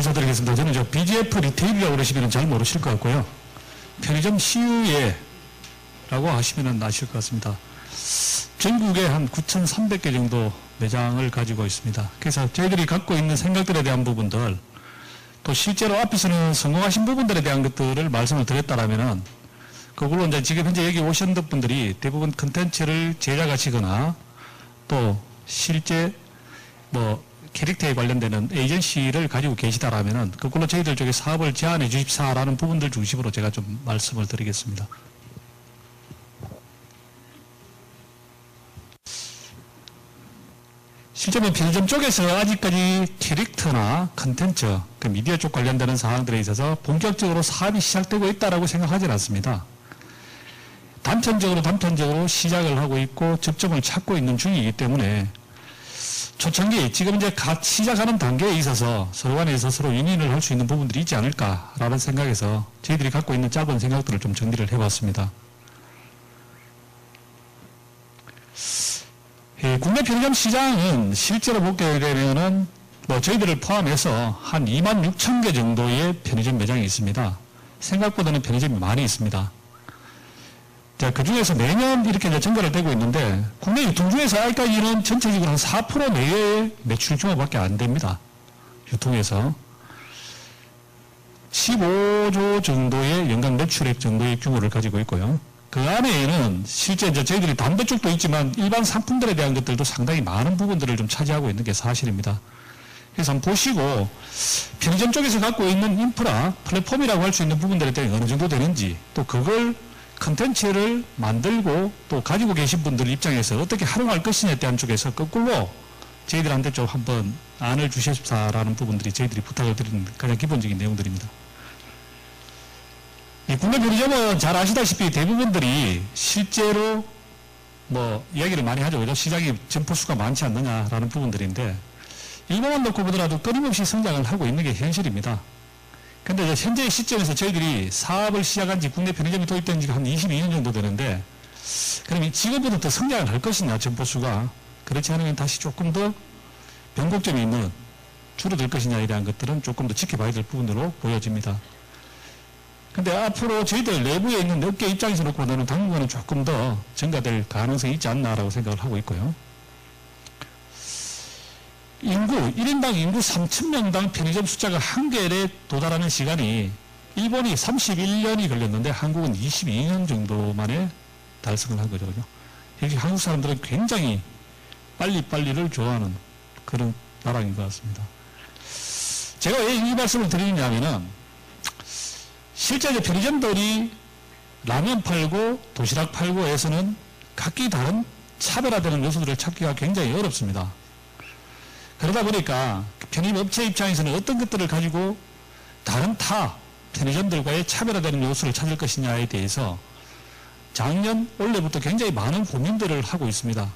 인사드리겠습니다. 저는 BGF 리테일이라고 그러시면 잘 모르실 것 같고요. 편의점 CU예라고 하시면 아실 것 같습니다. 전국에 한 9,300개 정도 매장을 가지고 있습니다. 그래서 저희들이 갖고 있는 생각들에 대한 부분들, 또 실제로 앞에서는 성공하신 부분들에 대한 것들을 말씀을 드렸다라면은, 그걸로 이제 지금 현재 여기 오신 분들이 대부분 컨텐츠를 제작하시거나 또 실제 캐릭터에 관련되는 에이전시를 가지고 계시다라면은 그걸로 저희들 쪽에 사업을 제안해 주십사라는 부분들 중심으로 제가 좀 말씀을 드리겠습니다. 실제 편의점 쪽에서 아직까지 캐릭터나 컨텐츠, 미디어 쪽 관련되는 사항들에 있어서 본격적으로 사업이 시작되고 있다라고 생각하지는 않습니다. 단편적으로 시작을 하고 있고 접점을 찾고 있는 중이기 때문에 초창기, 지금 이제 갓 시작하는 단계에 있어서 서로 간에서 서로 윈윈을 할 수 있는 부분들이 있지 않을까라는 생각에서 저희들이 갖고 있는 짧은 생각들을 좀 정리를 해봤습니다. 국내 편의점 시장은 실제로 보게 되면은 저희들을 포함해서 한 26,000개 정도의 편의점 매장이 있습니다. 생각보다는 편의점이 많이 있습니다. 자, 그 중에서 매년 이렇게 이제 증가를 되고 있는데, 국내 유통 중에서 아직까지는 전체적으로 한 4% 내외의 매출 규모밖에 안 됩니다. 유통에서. 15조 정도의 연간 매출액 정도의 규모를 가지고 있고요. 그 안에는 실제 이제 저희들이 담배 쪽도 있지만 일반 상품들에 대한 것들도 상당히 많은 부분들을 좀 차지하고 있는 게 사실입니다. 그래서 한번 보시고, 편의점 쪽에서 갖고 있는 인프라, 플랫폼이라고 할 수 있는 부분들에 대해 어느 정도 되는지, 또 그걸 컨텐츠를 만들고 또 가지고 계신 분들 입장에서 어떻게 활용할 것이냐에 대한 쪽에서 거꾸로 저희들한테 좀 한번 안을 주십사라는 부분들이 저희들이 부탁을 드리는 가장 기본적인 내용들입니다. 국내 편의점은 잘 아시다시피 대부분들이 실제로 이야기를 많이 하죠. 그죠? 시장이 점포수가 많지 않느냐라는 부분들인데, 일본만 놓고 보더라도 끊임없이 성장을 하고 있는 게 현실입니다. 근데 현재의 시점에서 저희들이 사업을 시작한 지 국내 편의점이 도입된 지가 한 22년 정도 되는데, 그럼 지금보다 더 성장을 할 것이냐, 점포수가. 그렇지 않으면 다시 조금 더 변곡점이 있는, 줄어들 것이냐에 대한 것들은 조금 더 지켜봐야 될 부분으로 보여집니다. 근데 앞으로 저희들 내부에 있는 업계 입장에서 놓고 보면 당분간은 조금 더 증가될 가능성이 있지 않나라고 생각을 하고 있고요. 1인당 인구 3,000명당 편의점 숫자가 한개에 도달하는 시간이 일본이 31년이 걸렸는데 한국은 22년 정도 만에 달성을 한 거죠. 그죠? 한국 사람들은 굉장히 빨리빨리를 좋아하는 그런 나라인 것 같습니다. 제가 왜 이 말씀을 드리냐면은, 실제 편의점들이 라면 팔고 도시락 팔고 해서는 각기 다른 차별화되는 요소들을 찾기가 굉장히 어렵습니다. 그러다 보니까 편의점 업체 입장에서는 어떤 것들을 가지고 다른 타 편의점들과의 차별화되는 요소를 찾을 것이냐에 대해서 작년, 올해부터 굉장히 많은 고민들을 하고 있습니다.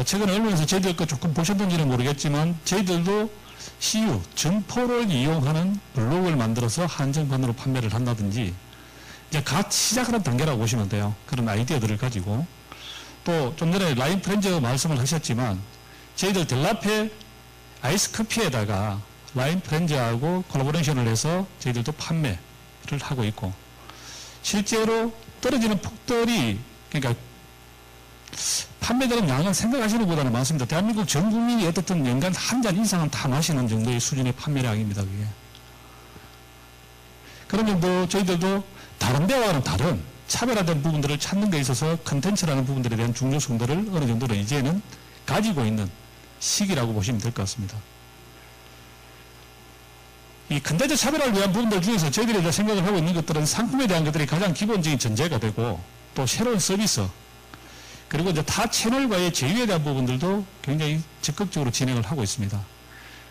최근 언론에서 저희들 거 조금 보셨는지는 모르겠지만 저희들도 CU, 점포를 이용하는 블록을 만들어서 한정판으로 판매를 한다든지, 이제 갓 시작하는 단계라고 보시면 돼요. 그런 아이디어들을 가지고. 또 좀 전에 라인 프렌즈 말씀을 하셨지만, 저희들 델라페 아이스커피에다가 라인 프렌즈하고 콜라보레이션을 해서 저희들도 판매를 하고 있고, 실제로 떨어지는 폭들이, 그러니까 판매되는 양은 생각하시는 것보다는 많습니다. 대한민국 전 국민이 어떻든 연간 한 잔 이상은 다 마시는 정도의 수준의 판매량입니다. 그게. 그런 정도 저희들도 다른 데와는 다른 차별화된 부분들을 찾는 데 있어서 컨텐츠라는 부분들에 대한 중요성들을 어느 정도는 이제는 가지고 있는 시기라고 보시면 될 것 같습니다. 이 컨텐츠 차별화를 위한 부분들 중에서 저희들이 생각을 하고 있는 것들은 상품에 대한 것들이 가장 기본적인 전제가 되고, 또 새로운 서비스, 그리고 이제 타 채널과의 제휴에 대한 부분들도 굉장히 적극적으로 진행을 하고 있습니다.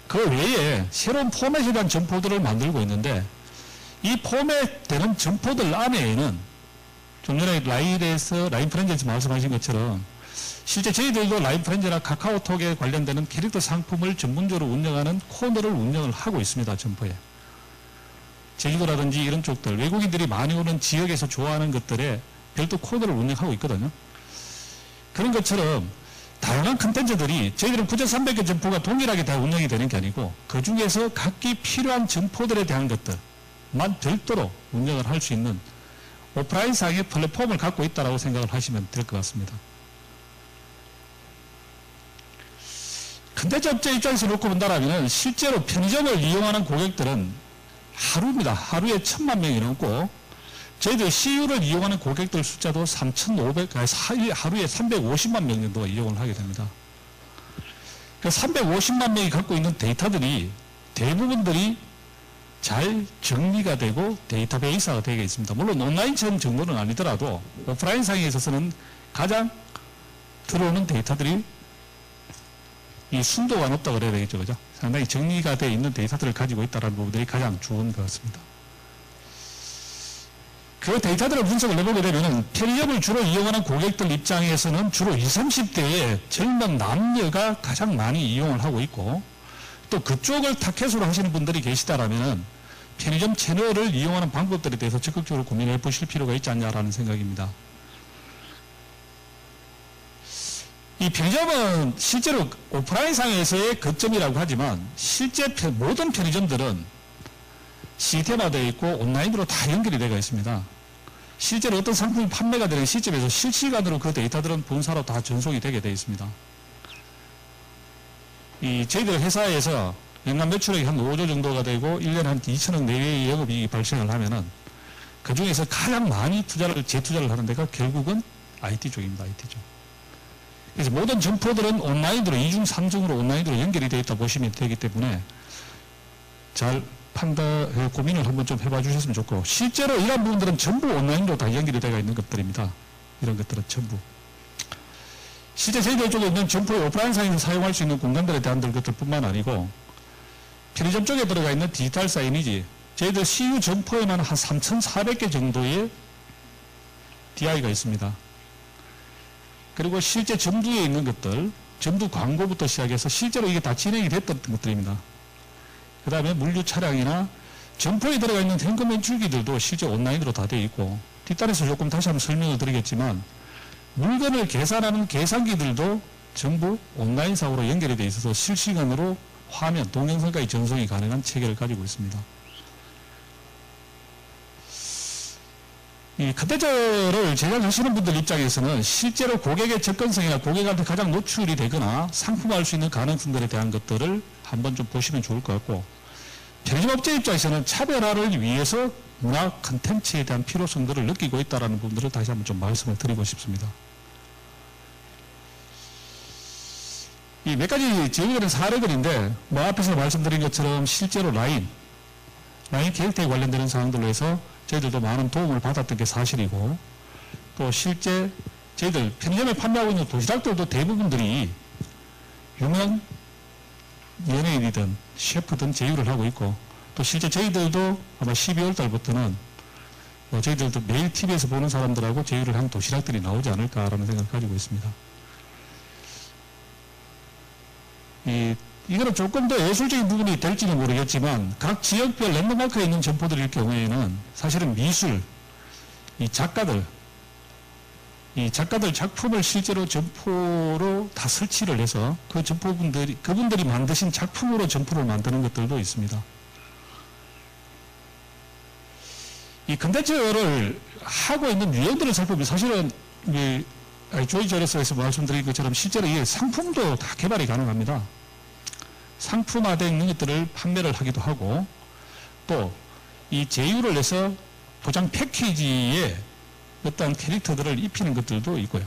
그 외에 새로운 포맷에 대한 점포들을 만들고 있는데, 이 포맷되는 점포들 안에는 좀 전에 라인 프렌즈에서 말씀하신 것처럼 실제 저희들도 라인 프렌즈나 카카오톡에 관련되는 캐릭터 상품을 전문적으로 운영하는 코너를 운영을 하고 있습니다. 점포에. 제주도라든지 이런 쪽들, 외국인들이 많이 오는 지역에서 좋아하는 것들에 별도 코너를 운영하고 있거든요. 그런 것처럼 다양한 컨텐츠들이 저희들은 9,300개 점포가 동일하게 다 운영이 되는 게 아니고 그 중에서 각기 필요한 점포들에 대한 것들만 별도로 운영을 할 수 있는 오프라인상의 플랫폼을 갖고 있다고 생각을 하시면 될 것 같습니다. 컨텐츠 업체 입장에서 놓고 본다면 실제로 편의점을 이용하는 고객들은 하루입니다. 하루에 1,000만 명이 넘고 저희들 CU를 이용하는 고객들 숫자도 3,500, 하루에 350만 명 정도 이용을 하게 됩니다. 그 350만 명이 갖고 있는 데이터들이 대부분들이 잘 정리가 되고 데이터베이스가 되어 있습니다. 물론 온라인처럼 정도는 아니더라도 오프라인 상에 있어서는 가장 들어오는 데이터들이 이 순도가 높다고 그래야 되겠죠. 그죠? 상당히 정리가 되어 있는 데이터들을 가지고 있다는 부분들이 가장 좋은 것 같습니다. 그 데이터들을 분석을 해보게 되면 편의점을 주로 이용하는 고객들 입장에서는 주로 20, 30대의 젊은 남녀가 가장 많이 이용을 하고 있고 또 그쪽을 타겟으로 하시는 분들이 계시다라면 편의점 채널을 이용하는 방법들에 대해서 적극적으로 고민해 보실 필요가 있지 않냐라는 생각입니다. 이 편의점은 실제로 오프라인 상에서의 거점이라고 하지만 실제 모든 편의점들은 시스템화되어 있고 온라인으로 다 연결이 되어 있습니다. 실제로 어떤 상품이 판매가 되는 시점에서 실시간으로 그 데이터들은 본사로 다 전송이 되게 되어 있습니다. 저희들 회사에서 연간 매출액이 한 5조 정도가 되고 1년에 한 2천억 내외의 영업이익이 발생을 하면은 그 중에서 가장 많이 재투자를 하는 데가 결국은 IT 쪽입니다. IT 쪽. 그래서 모든 점포들은 온라인으로 2중, 3중으로 온라인으로 연결이 되어 있다 보시면 되기 때문에 잘 고민을 한번 좀 해봐 주셨으면 좋고 실제로 이런 부분들은 전부 온라인으로 다 연결이 되어 있는 것들입니다. 이런 것들은 전부. 실제 저희들 쪽에 있는 점포의 오프라인상에서 사용할 수 있는 공간들에 대한 것들 뿐만 아니고 편의점 쪽에 들어가 있는 디지털 사이니지 저희들 CU 점포에만 한 3,400개 정도의 DI가 있습니다. 그리고 실제 점두에 있는 것들, 점두 광고부터 시작해서 실제로 이게 다 진행이 됐던 것들입니다. 그 다음에 물류 차량이나 점포에 들어가 있는 현금 인출기들도 실제 온라인으로 다 되어 있고 뒷단에서 조금 다시 한번 설명을 드리겠지만 물건을 계산하는 계산기들도 전부 온라인상으로 연결이 되어 있어서 실시간으로 화면, 동영상까지 전송이 가능한 체계를 가지고 있습니다. 이 컨텐츠를 제작하시는 분들 입장에서는 실제로 고객의 접근성이나 고객한테 가장 노출이 되거나 상품화할 수 있는 가능성들에 대한 것들을 한번 좀 보시면 좋을 것 같고 편의점 업체 입장에서는 차별화를 위해서 문화 컨텐츠에 대한 필요성들을 느끼고 있다는 부분들을 다시 한번 좀 말씀을 드리고 싶습니다. 이 몇 가지 제기되는 사례들인데 뭐 앞에서 말씀드린 것처럼 실제로 라인 계획대에 관련되는 사항들로 해서 저희들도 많은 도움을 받았던 게 사실이고 또 실제 저희들 편의점에 판매하고 있는 도시락들도 대부분들이 유명 연예인이든 셰프든 제휴를 하고 있고 또 실제 저희들도 아마 12월 달부터는 저희들도 매일 TV에서 보는 사람들하고 제휴를 한 도시락들이 나오지 않을까라는 생각을 가지고 있습니다. 이거는 조금 더 예술적인 부분이 될지는 모르겠지만 각 지역별 랜드마크에 있는 점포들일 경우에는 사실은 미술, 이 작가들 작품을 실제로 점포로 다 설치를 해서 그 그분들이 만드신 작품으로 점포를 만드는 것들도 있습니다. 이 컨텐츠를 하고 있는 유형들을 살펴보면 사실은 조이 저래서에서 말씀드린 것처럼 실제로 이 상품도 다 개발이 가능합니다. 상품화되어 있는 것들을 판매를 하기도 하고 또 이 제휴를 해서 포장 패키지에 어떤 캐릭터들을 입히는 것들도 있고요.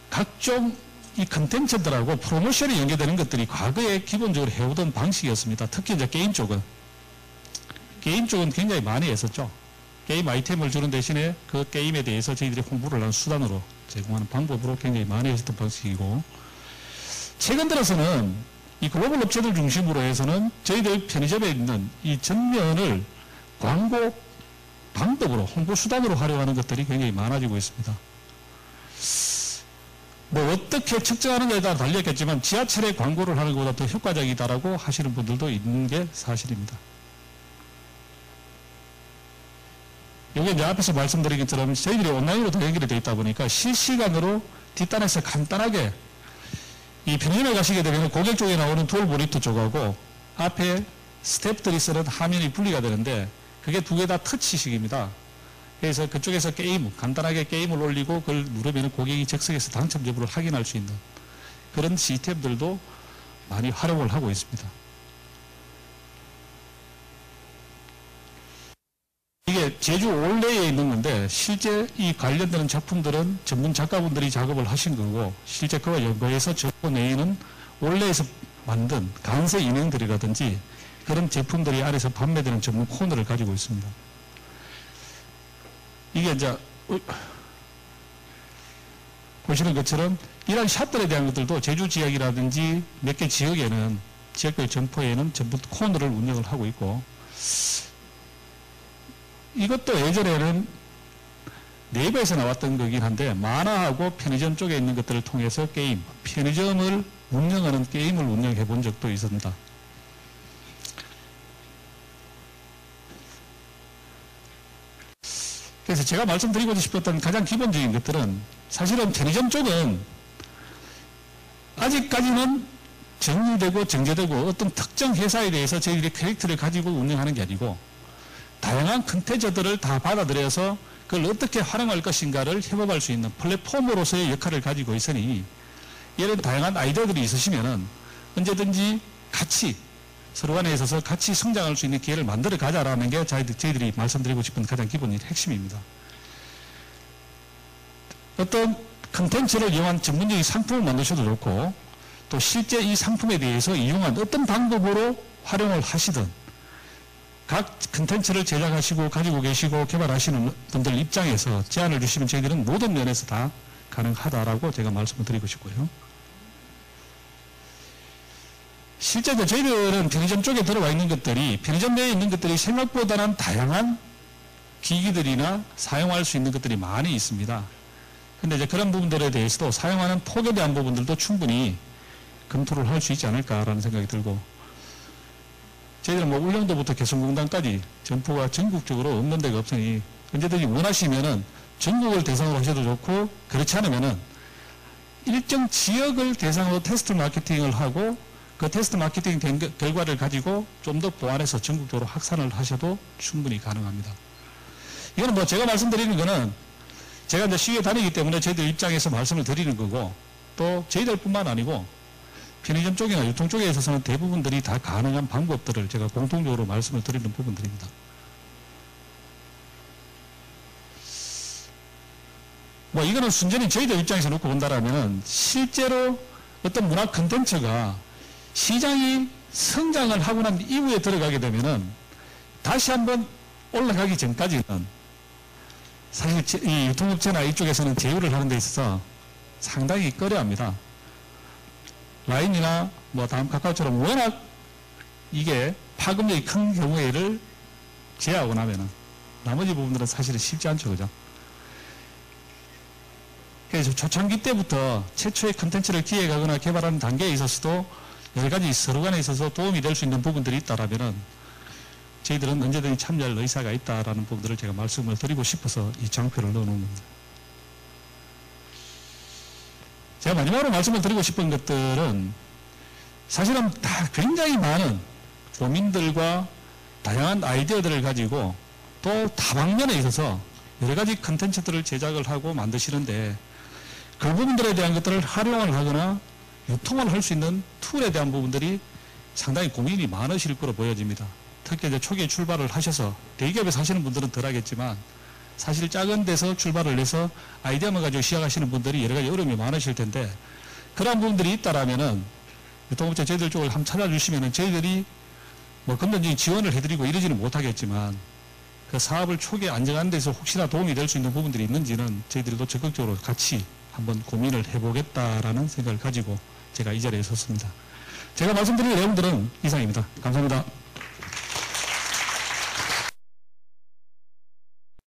각종 이 컨텐츠들하고 프로모션이 연계되는 것들이 과거에 기본적으로 해오던 방식이었습니다. 특히 이제 게임 쪽은 굉장히 많이 했었죠. 게임 아이템을 주는 대신에 그 게임에 대해서 저희들이 홍보를 하는 수단으로 제공하는 방법으로 굉장히 많이 했었던 방식이고 최근 들어서는 이 글로벌 업체들 중심으로 해서는 저희들 편의점에 있는 이 전면을 광고 방법으로 홍보 수단으로 활용하는 것들이 굉장히 많아지고 있습니다. 뭐 어떻게 측정하느냐에 따라 달렸겠지만 지하철에 광고를 하는 것보다 더 효과적이다라고 하시는 분들도 있는 게 사실입니다. 이게 이제 앞에서 말씀드린 것처럼 저희들이 온라인으로 다 연결이 되어 있다 보니까 실시간으로 뒷단에서 간단하게 이 편의점에 가시게 되면 고객 쪽에 나오는 툴 모니터 쪽하고 앞에 스태프들이 쓰는 화면이 분리가 되는데 그게 두 개 다 터치식입니다. 그래서 그쪽에서 간단하게 게임을 올리고 그걸 누르면 고객이 즉석에서 당첨 여부를 확인할 수 있는 그런 시스템들도 많이 활용을 하고 있습니다. 이게 제주 올레에 있는 건데 실제 이 관련되는 작품들은 전문 작가분들이 작업을 하신 거고 실제 그와 연관해서 적고 내에는 올레에서 만든 간세 인형들이라든지 그런 제품들이 안에서 판매되는 전문 코너를 가지고 있습니다. 이게 이제 보시는 것처럼 이런 샷들에 대한 것들도 제주 지역이라든지 몇 개 지역에는 지역별 점포에는 전부 코너를 운영을 하고 있고 이것도 예전에는 네이버에서 나왔던 거긴 한데 만화하고 편의점 쪽에 있는 것들을 통해서 편의점을 운영하는 게임을 운영해 본 적도 있습니다. 그래서 제가 말씀드리고 싶었던 가장 기본적인 것들은 사실은 편의점 쪽은 아직까지는 정리되고 정제되고 어떤 특정 회사에 대해서 저희들이 캐릭터를 가지고 운영하는 게 아니고 다양한 컨텐츠들을 다 받아들여서 그걸 어떻게 활용할 것인가를 협업할 수 있는 플랫폼으로서의 역할을 가지고 있으니 이런 다양한 아이디어들이 있으시면은 언제든지 같이 서로 간에 있어서 같이 성장할 수 있는 기회를 만들어 가자라는 게 저희들이 말씀드리고 싶은 가장 기본적인 핵심입니다. 어떤 컨텐츠를 이용한 전문적인 상품을 만드셔도 좋고 또 실제 이 상품에 대해서 이용한 어떤 방법으로 활용을 하시든 각 컨텐츠를 제작하시고 가지고 계시고 개발하시는 분들 입장에서 제안을 주시면 저희들은 모든 면에서 다 가능하다라고 제가 말씀을 드리고 싶고요. 실제 저희들은 편의점 쪽에 들어와 있는 것들이 편의점 내에 있는 것들이 생각보다는 다양한 기기들이나 사용할 수 있는 것들이 많이 있습니다. 근데 이제 그런 부분들에 대해서도 사용하는 폭에 대한 부분들도 충분히 검토를 할 수 있지 않을까라는 생각이 들고 저희들은 뭐 울릉도부터 개성공단까지 점포가 전국적으로 없는 데가 없으니 언제든지 원하시면은 전국을 대상으로 하셔도 좋고 그렇지 않으면은 일정 지역을 대상으로 테스트 마케팅을 하고 그 테스트 마케팅 된 결과를 가지고 좀 더 보완해서 전국적으로 확산을 하셔도 충분히 가능합니다. 이거는 뭐 제가 말씀드리는 거는 제가 이제 시위에 다니기 때문에 저희들 입장에서 말씀을 드리는 거고 또 저희들뿐만 아니고 편의점 쪽이나 유통 쪽에 있어서는 대부분들이 다 가능한 방법들을 제가 공통적으로 말씀을 드리는 부분들입니다. 뭐 이거는 순전히 저희들 입장에서 놓고 본다라면은 실제로 어떤 문화 콘텐츠가 시장이 성장을 하고 난 이후에 들어가게 되면은 다시 한번 올라가기 전까지는 사실 이 유통업체나 이쪽에서는 제휴를 하는 데 있어서 상당히 꺼려합니다. 라인이나 뭐 다음 카카오처럼 워낙 이게 파급력이 큰 경우에를 제외하고 나면은 나머지 부분들은 사실은 쉽지 않죠, 그죠? 그래서 초창기 때부터 최초의 컨텐츠를 기획하거나 개발하는 단계에 있어서도 여러 가지 서로 간에 있어서 도움이 될 수 있는 부분들이 있다라면은 저희들은 언제든지 참여할 의사가 있다라는 부분들을 제가 말씀을 드리고 싶어서 이 장표를 넣어놓은 겁니다. 제가 마지막으로 말씀을 드리고 싶은 것들은 사실은 다 굉장히 많은 고민들과 다양한 아이디어들을 가지고 또 다방면에 있어서 여러 가지 컨텐츠들을 제작을 하고 만드시는데 그 부분들에 대한 것들을 활용을 하거나 유통을 할 수 있는 툴에 대한 부분들이 상당히 고민이 많으실 거로 보여집니다. 특히 이제 초기에 출발을 하셔서 대기업에서 하시는 분들은 덜 하겠지만 사실 작은 데서 출발을 해서 아이디어만 가지고 시작하시는 분들이 여러 가지 어려움이 많으실 텐데 그런 부분들이 있다라면은 유통업체 저희들 쪽을 한번 찾아주시면은 저희들이 뭐 금전적인 지원을 해드리고 이러지는 못하겠지만 그 사업을 초기에 안정하는 데서 혹시나 도움이 될 수 있는 부분들이 있는지는 저희들도 적극적으로 같이 한번 고민을 해보겠다라는 생각을 가지고 제가 이 자리에 섰습니다. 제가 말씀드릴 내용들은 이상입니다. 감사합니다.